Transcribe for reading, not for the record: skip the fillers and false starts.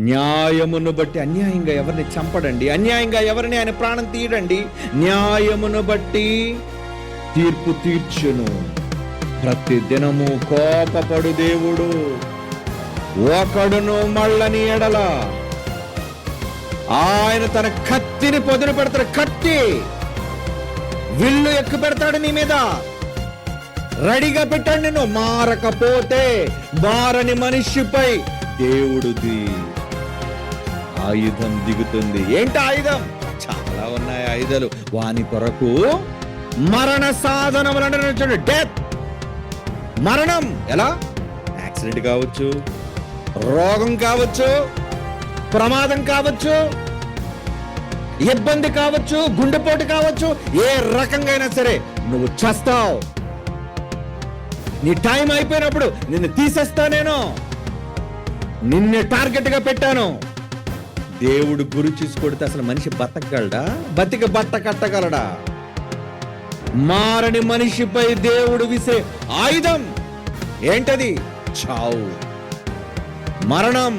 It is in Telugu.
న్యాయమును బట్టి అన్యాయంగా ఎవరిని చంపడండి, అన్యాయంగా ఎవరిని ఆయన ప్రాణం తీయడండి. న్యాయమును బట్టి తీర్పు తీర్చును. ప్రతి దినము కోపపడు దేవుడు ఒకడును మళ్ళని ఎడల ఆయన తన కత్తిని పొదును పెడతాడు. కత్తి విల్లు ఎక్కు పెడతాడు నీ మీద. రెడీగా పెట్టండి. నేను మారకపోతే మారని మనిషిపై దేవుడిది ఆయుధం దిగుతుంది. ఏంటి ఆయుధం? చాలా ఉన్నాయి ఆయుధాలు. వాని కొరకు మరణ సాధనములు, డెత్, మరణం. ఎలా? యాక్సిడెంట్ కావచ్చు, రోగం కావచ్చు, ప్రమాదం కావచ్చు, ఇబ్బంది కావచ్చు, గుండెపోటు కావచ్చు. ఏ రకంగా అయినా సరే నువ్వు చస్తావు. నీ టైం అయిపోయినప్పుడు నిన్ను తీసేస్తా. నేను నిన్నే టార్గెట్ గా పెట్టాను. దేవుడు గురి చూసి కొడితే అసలు మనిషి బతకగలడా? బతికి బట్ట కట్టగలడా? మారని మనిషిపై దేవుడు విసే ఆయుధం ఏంటది? చావు, మరణం.